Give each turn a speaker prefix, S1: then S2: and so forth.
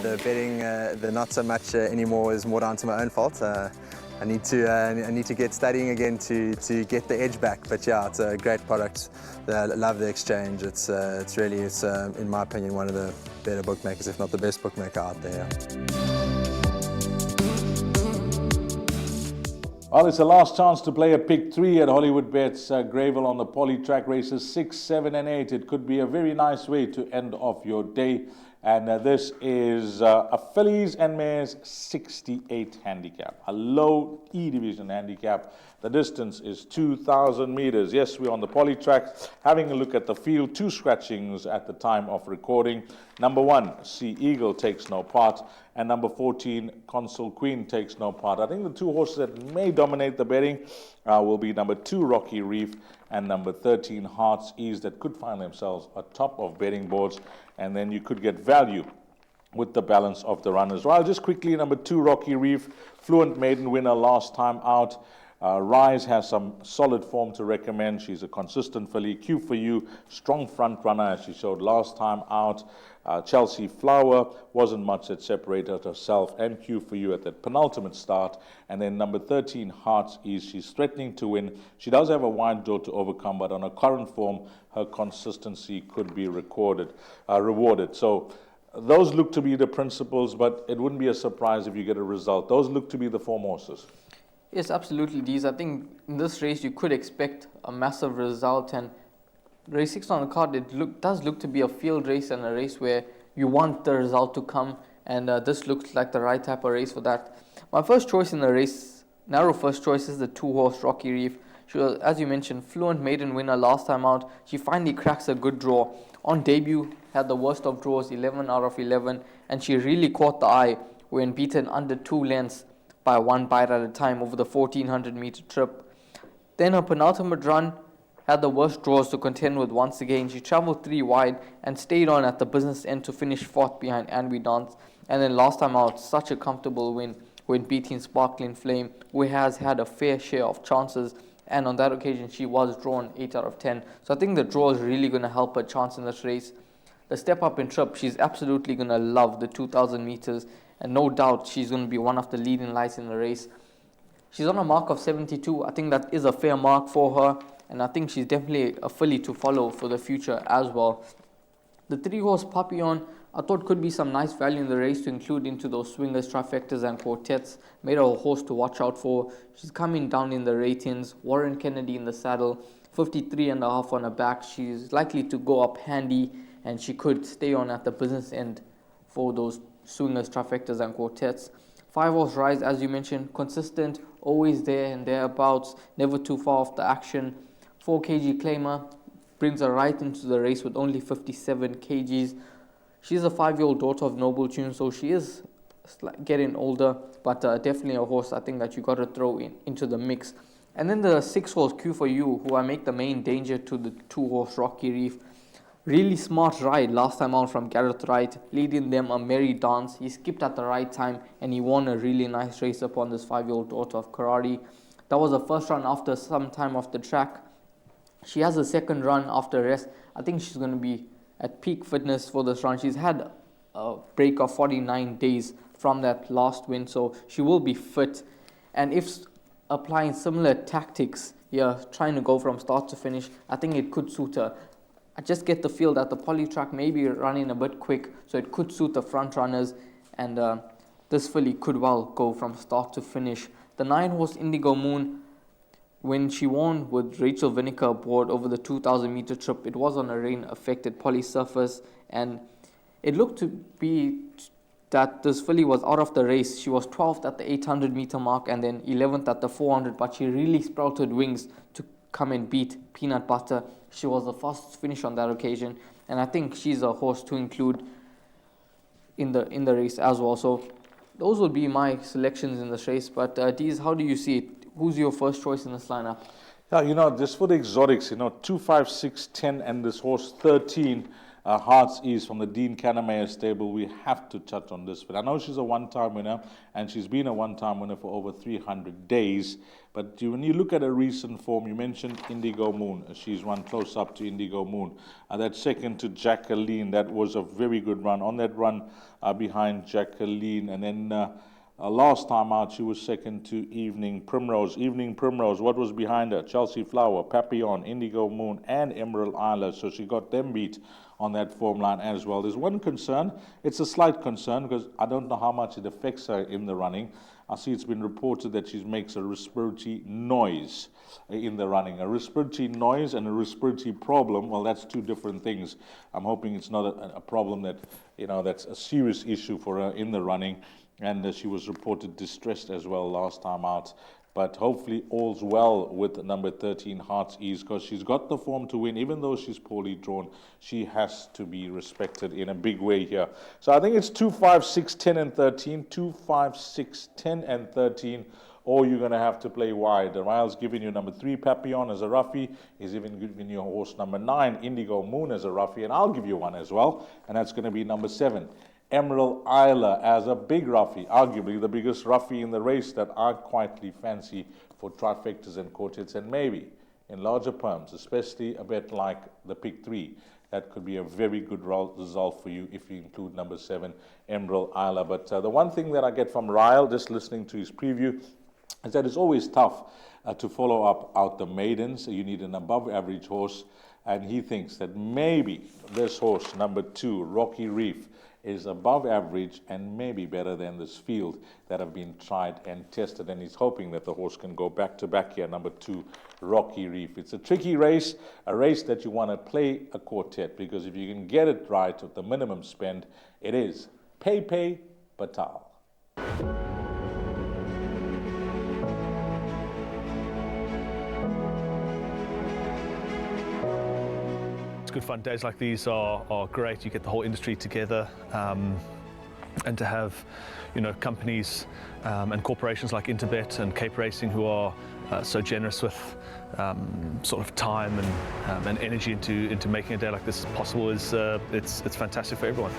S1: the betting, the not so much anymore, is more down to my own fault. I need to get studying again to get the edge back. But yeah, it's a great product. I love the exchange. It's really, in my opinion, one of the better bookmakers, if not the best bookmaker out there.
S2: Well, it's the last chance to play a pick 3 at Hollywood Bets Greyville on the poly track races 6, 7 and 8. It could be a very nice way to end off your day. And this is a fillies and mares 68 handicap, a low E division handicap. The distance is 2,000 meters. Yes, we're on the poly track. Having a look at the field, 2 scratchings at the time of recording. Number 1, Sea Eagle takes no part. And number 14, Consul Queen takes no part. I think the 2 horses that may dominate the betting will be number 2, Rocky Reef, and number 13, Heart's Ease, that could find themselves atop of betting boards. And then you could get value with the balance of the runners. Well, just quickly, number 2, Rocky Reef, fluent maiden winner last time out. Rise has some solid form to recommend. She's a consistent filly. Q for You, strong front runner as she showed last time out. Chelsea Flower wasn't much that separated herself and Q for You at that penultimate start. And then number 13, Heart's Ease. She's threatening to win. She does have a wide draw to overcome, but on her current form, her consistency could be rewarded. So those look to be the principles, but it wouldn't be a surprise if you get a result. Those look to be the form horses.
S3: Yes, absolutely, Dees. I think in this race you could expect a massive result, and race 6 on the card, does look to be a field race and a race where you want the result to come, and this looks like the right type of race for that. My first choice in the race, narrow first choice, is the 2-horse Rocky Reef. She was, as you mentioned, fluent maiden winner last time out. She finally cracks a good draw. On debut, had the worst of draws, 11 out of 11, and she really caught the eye when beaten under 2 lengths by 1 bite at a time over the 1400 meter trip. Then her penultimate run had the worst draws to contend with once again. She travelled 3 wide and stayed on at the business end to finish 4th behind Anby Dance. And then last time out, such a comfortable win when beating Sparkling Flame, who has had a fair share of chances, and on that occasion she was drawn 8 out of 10. So I think the draw is really going to help her chance in this race. The step up in trip, she's absolutely going to love the 2000 meters, and no doubt she's going to be one of the leading lights in the race. She's on a mark of 72. I think that is a fair mark for her, and I think she's definitely a filly to follow for the future as well. The 3-horse Papillon, I thought could be some nice value in the race to include into those swingers, trifectas and quartets. Made her a horse to watch out for. She's coming down in the ratings. Warren Kennedy in the saddle, 53.5 on her back. She's likely to go up handy, and she could stay on at the business end for those swingers, trifectas and quartets. 5-horse Rise, as you mentioned, consistent, always there and thereabouts, never too far off the action. 4 kg Claimer brings her right into the race with only 57 kgs. She's a 5-year-old daughter of Noble Tune, so she is getting older, but definitely a horse I think that you got to throw into the mix. And then the 6-horse Q for You, who I make the main danger to the 2-horse Rocky Reef. Really smart ride last time out from Gareth Wright, leading them a merry dance. He skipped at the right time and he won a really nice race upon this 5-year-old daughter of Karari. That was the first run after some time off the track. She has a second run after rest. I think she's going to be at peak fitness for this run. She's had a break of 49 days from that last win, so she will be fit. And if applying similar tactics here, trying to go from start to finish, I think it could suit her. I just get the feel that the poly track may be running a bit quick, so it could suit the front runners, and this filly could well go from start to finish. The 9-horse Indigo Moon, when she won with Rachel Vinegar aboard over the 2000 meter trip, it was on a rain-affected poly surface, and it looked to be that this filly was out of the race. She was 12th at the 800 meter mark and then 11th at the 400, but she really sprouted wings to come and beat Peanut Butter. She was the fastest finish on that occasion, and I think she's a horse to include in the race as well. So those would be my selections in this race. But Dees, how do you see it? Who's your first choice in this lineup?
S2: Yeah, just for the exotics, 2, 5, 6, 10, and this horse 13. Hearts Ease from the Dean Cannemeyer stable. We have to touch on this, but I know she's a one-time winner, and she's been a one-time winner for over 300 days. But when you look at her recent form, you mentioned Indigo Moon. She's run close up to Indigo Moon. That second to Jacqueline, that was a very good run. On that run behind Jacqueline, and then last time out, she was second to Evening Primrose. Evening Primrose, what was behind her? Chelsea Flower, Papillon, Indigo Moon, and Emerald Isla. So she got them beat on that form line as well. There's one concern. It's a slight concern because I don't know how much it affects her in the running. I see it's been reported that she makes a respiratory noise in the running. A respiratory noise and a respiratory problem, well, that's two different things. I'm hoping it's not a problem that, that's a serious issue for her in the running. And she was reported distressed as well last time out. But hopefully all's well with number 13, Hearts Ease, because she's got the form to win. Even though she's poorly drawn, she has to be respected in a big way here. So I think it's 2, 5, 6, 10, and 13. 2, 5, 6, 10, and 13. Or you're going to have to play wide. The Ryle's giving you number 3, Papillon, as a roughie. He's even giving you horse number 9, Indigo Moon, as a roughie. And I'll give you one as well. And that's going to be number 7. Emerald Isla as a big roughie, arguably the biggest roughie in the race that I quietly fancy for trifectas and quartets, and maybe in larger perms, especially a bet like the pick 3. That could be a very good result for you if you include number 7, Emerald Isla. But the one thing that I get from Ryle, just listening to his preview, is that it's always tough to follow up out the maidens. You need an above average horse, and he thinks that maybe this horse, number 2, Rocky Reef, is above average and maybe better than this field that have been tried and tested, and he's hoping that the horse can go back to back here, number 2, Rocky Reef. It's a tricky race, a race that you want to play a quartet, because if you can get it right with the minimum spend, it is Pay Patal.
S4: Good fun. Days like these are great. You get the whole industry together, and to have, companies and corporations like Interbet and Cape Racing who are so generous with sort of time and energy into making a day like this possible is it's fantastic for everyone.